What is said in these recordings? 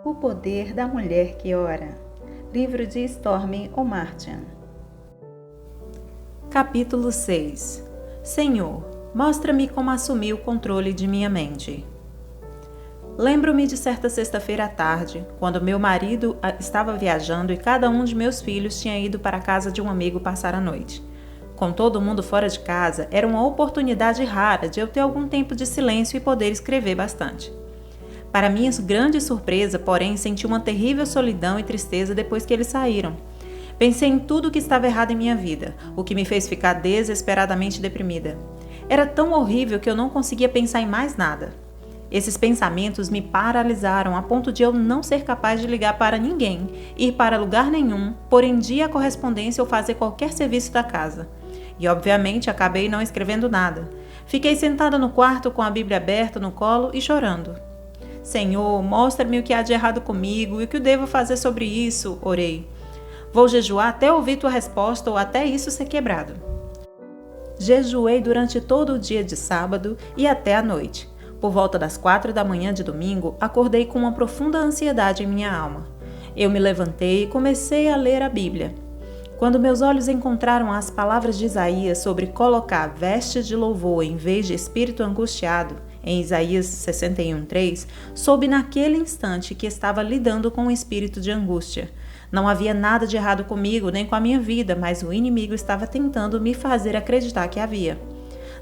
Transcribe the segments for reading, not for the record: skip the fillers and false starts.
O poder da mulher que ora. Livro de Stormy O'Martian. Capítulo 6. Senhor, mostra-me como assumir o controle de minha mente. Lembro-me de certa sexta-feira à tarde, quando meu marido estava viajando e cada um de meus filhos tinha ido para a casa de um amigo passar a noite. Com todo mundo fora de casa, era uma oportunidade rara de eu ter algum tempo de silêncio e poder escrever bastante. Para minha grande surpresa, porém, senti uma terrível solidão e tristeza depois que eles saíram. Pensei em tudo o que estava errado em minha vida, o que me fez ficar desesperadamente deprimida. Era tão horrível que eu não conseguia pensar em mais nada. Esses pensamentos me paralisaram a ponto de eu não ser capaz de ligar para ninguém, ir para lugar nenhum, pôr em dia a correspondência ou fazer qualquer serviço da casa. E obviamente acabei não escrevendo nada. Fiquei sentada no quarto com a Bíblia aberta no colo e chorando. Senhor, mostra-me o que há de errado comigo e o que eu devo fazer sobre isso, orei. Vou jejuar até ouvir tua resposta ou até isso ser quebrado. Jejuei durante todo o dia de sábado e até a noite. Por volta das 4 da manhã de domingo, acordei com uma profunda ansiedade em minha alma. Eu me levantei e comecei a ler a Bíblia. Quando meus olhos encontraram as palavras de Isaías sobre colocar vestes de louvor em vez de espírito angustiado, em Isaías 61:3, soube naquele instante que estava lidando com um espírito de angústia. Não havia nada de errado comigo nem com a minha vida, mas o inimigo estava tentando me fazer acreditar que havia.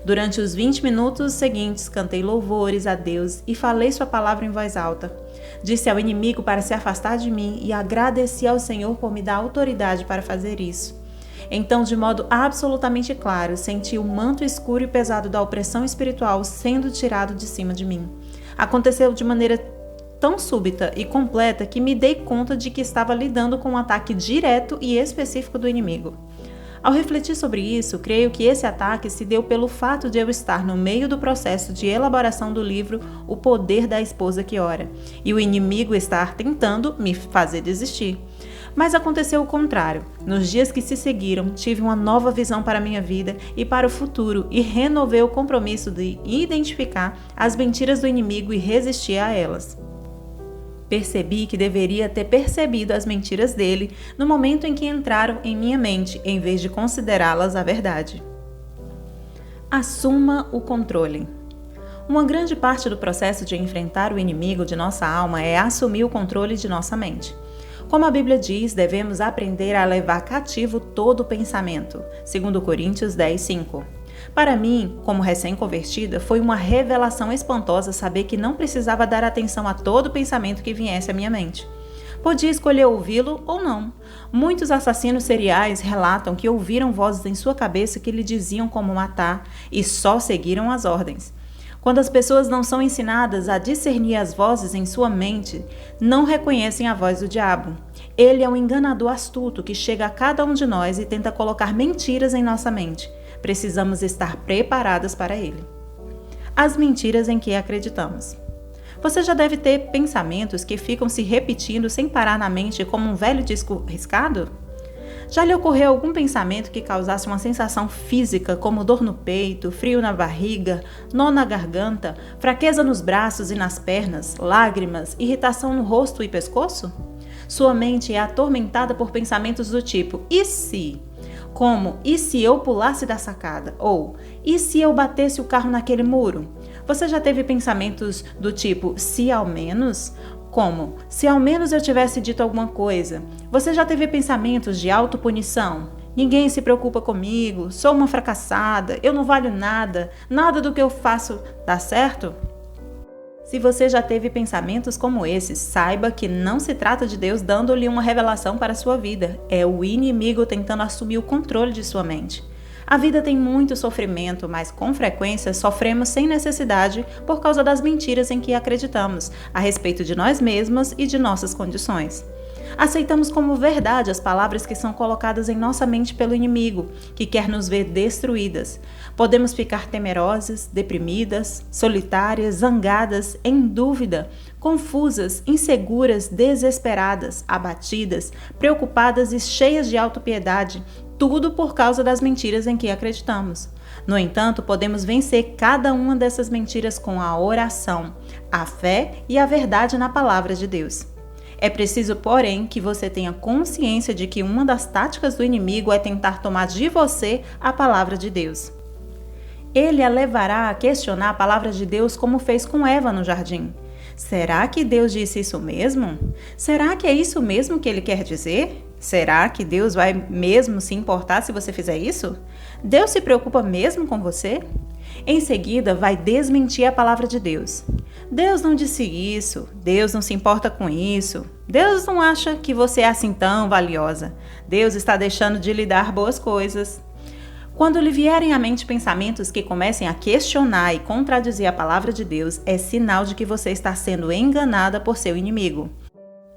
Durante os 20 minutos seguintes, cantei louvores a Deus e falei sua palavra em voz alta. Disse ao inimigo para se afastar de mim e agradeci ao Senhor por me dar autoridade para fazer isso. Então, de modo absolutamente claro, senti o manto escuro e pesado da opressão espiritual sendo tirado de cima de mim. Aconteceu de maneira tão súbita e completa que me dei conta de que estava lidando com um ataque direto e específico do inimigo. Ao refletir sobre isso, creio que esse ataque se deu pelo fato de eu estar no meio do processo de elaboração do livro O Poder da Esposa que Ora, e o inimigo estar tentando me fazer desistir. Mas aconteceu o contrário. Nos dias que se seguiram, tive uma nova visão para a minha vida e para o futuro e renovei o compromisso de identificar as mentiras do inimigo e resistir a elas. Percebi que deveria ter percebido as mentiras dele no momento em que entraram em minha mente, em vez de considerá-las a verdade. Assuma o controle. Uma grande parte do processo de enfrentar o inimigo de nossa alma é assumir o controle de nossa mente. Como a Bíblia diz, devemos aprender a levar cativo todo pensamento, segundo Coríntios 10:5. Para mim, como recém-convertida, foi uma revelação espantosa saber que não precisava dar atenção a todo pensamento que viesse à minha mente. Podia escolher ouvi-lo ou não. Muitos assassinos seriais relatam que ouviram vozes em sua cabeça que lhe diziam como matar e só seguiram as ordens. Quando as pessoas não são ensinadas a discernir as vozes em sua mente, não reconhecem a voz do diabo. Ele é um enganador astuto que chega a cada um de nós e tenta colocar mentiras em nossa mente. Precisamos estar preparadas para ele. As mentiras em que acreditamos. Você já deve ter pensamentos que ficam se repetindo sem parar na mente como um velho disco riscado? Já lhe ocorreu algum pensamento que causasse uma sensação física, como dor no peito, frio na barriga, nó na garganta, fraqueza nos braços e nas pernas, lágrimas, irritação no rosto e pescoço? Sua mente é atormentada por pensamentos do tipo, e se? Como, e se eu pulasse da sacada? Ou, e se eu batesse o carro naquele muro? Você já teve pensamentos do tipo, se ao menos? Como, se ao menos eu tivesse dito alguma coisa? Você já teve pensamentos de autopunição? Ninguém se preocupa comigo, sou uma fracassada, eu não valho nada, nada do que eu faço dá certo? Se você já teve pensamentos como esses, saiba que não se trata de Deus dando-lhe uma revelação para a sua vida. É o inimigo tentando assumir o controle de sua mente. A vida tem muito sofrimento, mas com frequência sofremos sem necessidade por causa das mentiras em que acreditamos, a respeito de nós mesmas e de nossas condições. Aceitamos como verdade as palavras que são colocadas em nossa mente pelo inimigo, que quer nos ver destruídas. Podemos ficar temerosas, deprimidas, solitárias, zangadas, em dúvida, confusas, inseguras, desesperadas, abatidas, preocupadas e cheias de autopiedade, tudo por causa das mentiras em que acreditamos. No entanto, podemos vencer cada uma dessas mentiras com a oração, a fé e a verdade na palavra de Deus. É preciso, porém, que você tenha consciência de que uma das táticas do inimigo é tentar tomar de você a palavra de Deus. Ele a levará a questionar a palavra de Deus como fez com Eva no jardim. Será que Deus disse isso mesmo? Será que é isso mesmo que ele quer dizer? Será que Deus vai mesmo se importar se você fizer isso? Deus se preocupa mesmo com você? Em seguida, vai desmentir a palavra de Deus. Deus não disse isso, Deus não se importa com isso, Deus não acha que você é assim tão valiosa, Deus está deixando de lhe dar boas coisas. Quando lhe vierem à mente pensamentos que comecem a questionar e contradizer a palavra de Deus, é sinal de que você está sendo enganada por seu inimigo.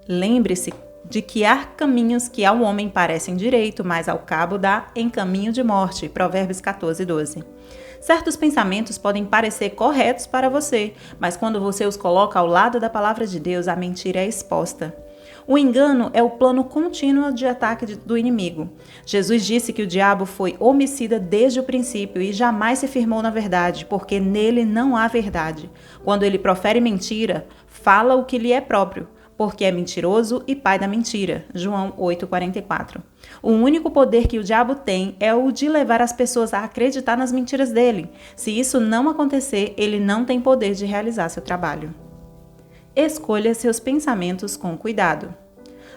Lembre-se de que há caminhos que ao homem parecem direito, mas ao cabo dá em caminho de morte. Provérbios 14:12. Certos pensamentos podem parecer corretos para você, mas quando você os coloca ao lado da palavra de Deus, a mentira é exposta. O engano é o plano contínuo de ataque do inimigo. Jesus disse que o diabo foi homicida desde o princípio e jamais se firmou na verdade, porque nele não há verdade. Quando ele profere mentira, fala o que lhe é próprio, porque é mentiroso e pai da mentira. João 8,44. O único poder que o diabo tem é o de levar as pessoas a acreditar nas mentiras dele. Se isso não acontecer, ele não tem poder de realizar seu trabalho. Escolha seus pensamentos com cuidado.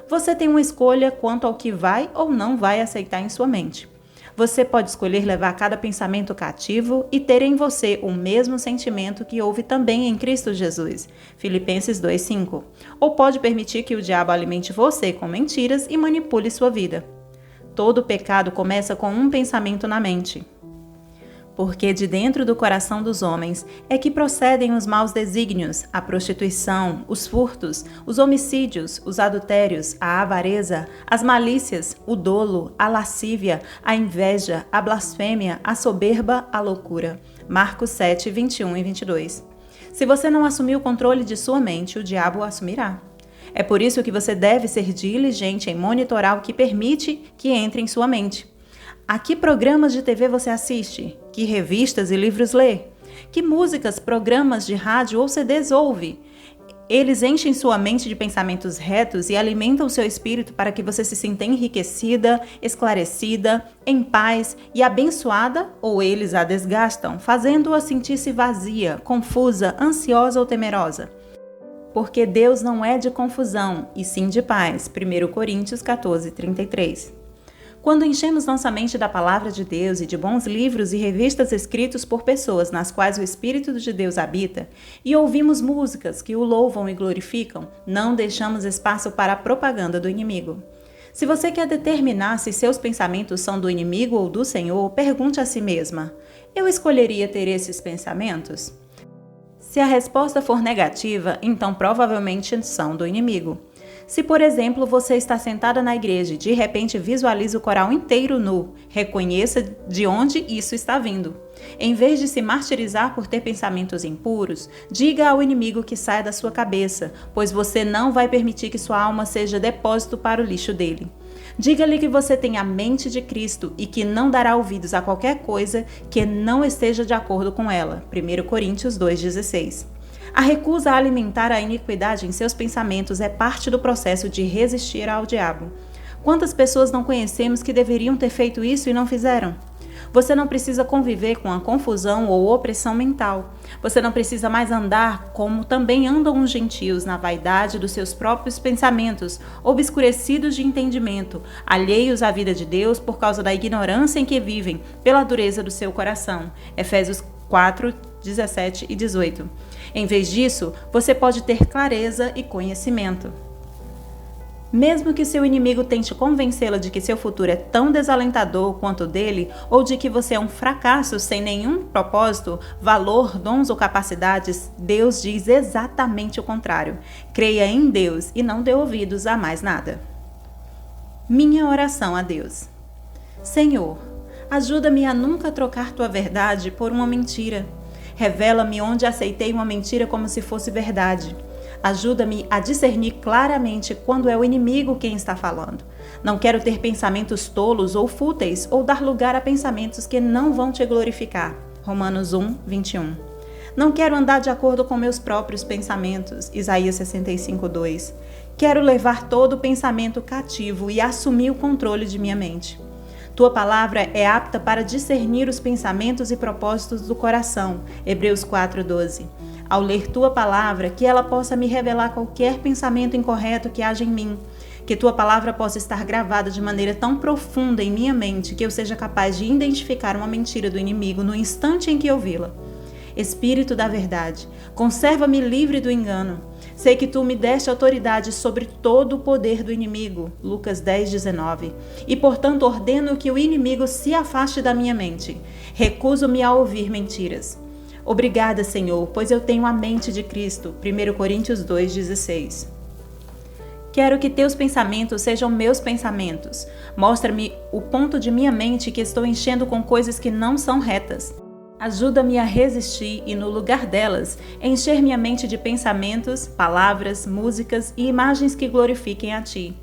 Você tem uma escolha quanto ao que vai ou não vai aceitar em sua mente. Você pode escolher levar cada pensamento cativo e ter em você o mesmo sentimento que houve também em Cristo Jesus. Filipenses 2,5. Ou pode permitir que o diabo alimente você com mentiras e manipule sua vida. Todo pecado começa com um pensamento na mente. Porque de dentro do coração dos homens é que procedem os maus desígnios, a prostituição, os furtos, os homicídios, os adultérios, a avareza, as malícias, o dolo, a lascívia, a inveja, a blasfêmia, a soberba, a loucura. Marcos 7, 21 e 22. Se você não assumir o controle de sua mente, o diabo o assumirá. É por isso que você deve ser diligente em monitorar o que permite que entre em sua mente. A que programas de TV você assiste? Que revistas e livros lê? Que músicas, programas de rádio ou CDs ouve? Eles enchem sua mente de pensamentos retos e alimentam seu espírito para que você se sinta enriquecida, esclarecida, em paz e abençoada, ou eles a desgastam, fazendo-a sentir-se vazia, confusa, ansiosa ou temerosa? Porque Deus não é de confusão, e sim de paz. 1 Coríntios 14, 33. Quando enchemos nossa mente da palavra de Deus e de bons livros e revistas escritos por pessoas nas quais o Espírito de Deus habita, e ouvimos músicas que o louvam e glorificam, não deixamos espaço para a propaganda do inimigo. Se você quer determinar se seus pensamentos são do inimigo ou do Senhor, pergunte a si mesma: eu escolheria ter esses pensamentos? Se a resposta for negativa, então provavelmente são do inimigo. Se, por exemplo, você está sentada na igreja e de repente visualiza o coral inteiro nu, reconheça de onde isso está vindo. Em vez de se martirizar por ter pensamentos impuros, diga ao inimigo que saia da sua cabeça, pois você não vai permitir que sua alma seja depósito para o lixo dele. Diga-lhe que você tem a mente de Cristo e que não dará ouvidos a qualquer coisa que não esteja de acordo com ela. 1 Coríntios 2,16. A recusa a alimentar a iniquidade em seus pensamentos é parte do processo de resistir ao diabo. Quantas pessoas não conhecemos que deveriam ter feito isso e não fizeram? Você não precisa conviver com a confusão ou opressão mental. Você não precisa mais andar como também andam os gentios, na vaidade dos seus próprios pensamentos, obscurecidos de entendimento, alheios à vida de Deus por causa da ignorância em que vivem, pela dureza do seu coração. Efésios 4, 17 e 18. Em vez disso, você pode ter clareza e conhecimento. Mesmo que seu inimigo tente convencê-la de que seu futuro é tão desalentador quanto o dele, ou de que você é um fracasso sem nenhum propósito, valor, dons ou capacidades, Deus diz exatamente o contrário. Creia em Deus e não dê ouvidos a mais nada. Minha oração a Deus. Senhor, ajuda-me a nunca trocar tua verdade por uma mentira. Revela-me onde aceitei uma mentira como se fosse verdade. Ajuda-me a discernir claramente quando é o inimigo quem está falando. Não quero ter pensamentos tolos ou fúteis ou dar lugar a pensamentos que não vão te glorificar. Romanos 1, 21. Não quero andar de acordo com meus próprios pensamentos. Isaías 65, 2. Quero levar todo o pensamento cativo e assumir o controle de minha mente. Tua palavra é apta para discernir os pensamentos e propósitos do coração. Hebreus 4:12. Ao ler tua palavra, que ela possa me revelar qualquer pensamento incorreto que haja em mim. Que tua palavra possa estar gravada de maneira tão profunda em minha mente que eu seja capaz de identificar uma mentira do inimigo no instante em que ouvi-la. Espírito da verdade, conserva-me livre do engano. Sei que tu me deste autoridade sobre todo o poder do inimigo. Lucas 10:19. E portanto ordeno que o inimigo se afaste da minha mente. Recuso-me a ouvir mentiras. Obrigada, Senhor, pois eu tenho a mente de Cristo. 1 Coríntios 2:16. Quero que teus pensamentos sejam meus pensamentos. Mostra-me o ponto de minha mente que estou enchendo com coisas que não são retas. Ajuda-me a resistir e, no lugar delas, encher minha mente de pensamentos, palavras, músicas e imagens que glorifiquem a Ti.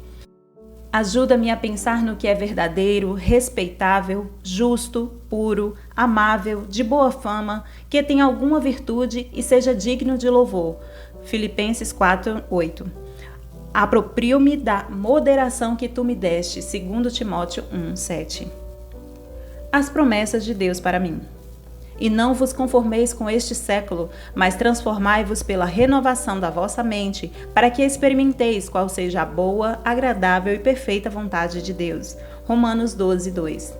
Ajuda-me a pensar no que é verdadeiro, respeitável, justo, puro, amável, de boa fama, que tenha alguma virtude e seja digno de louvor. Filipenses 4:8. Aproprio-me da moderação que tu me deste, 2 Timóteo 1:7. As promessas de Deus para mim. E não vos conformeis com este século, mas transformai-vos pela renovação da vossa mente, para que experimenteis qual seja a boa, agradável e perfeita vontade de Deus. Romanos 12:2.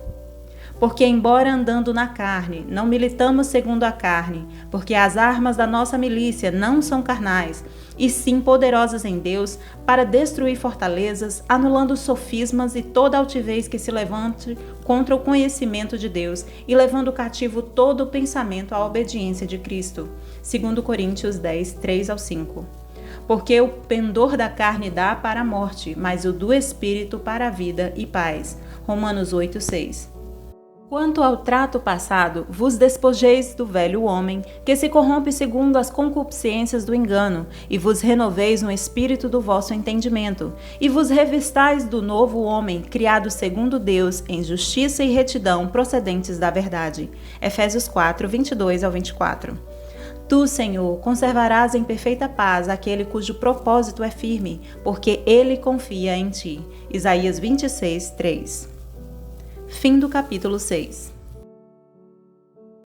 Porque, embora andando na carne, não militamos segundo a carne, porque as armas da nossa milícia não são carnais, e sim poderosas em Deus para destruir fortalezas, anulando sofismas e toda altivez que se levante contra o conhecimento de Deus e levando cativo todo o pensamento à obediência de Cristo. 2 Coríntios 10:3-5. Porque o pendor da carne dá para a morte, mas o do Espírito para a vida e paz. Romanos 8:6. Quanto ao trato passado, vos despojeis do velho homem, que se corrompe segundo as concupiscências do engano, e vos renoveis no espírito do vosso entendimento, e vos revistais do novo homem, criado segundo Deus, em justiça e retidão procedentes da verdade. Efésios 4:22-24. Tu, Senhor, conservarás em perfeita paz aquele cujo propósito é firme, porque ele confia em ti. Isaías 26:3. Fim do capítulo 6.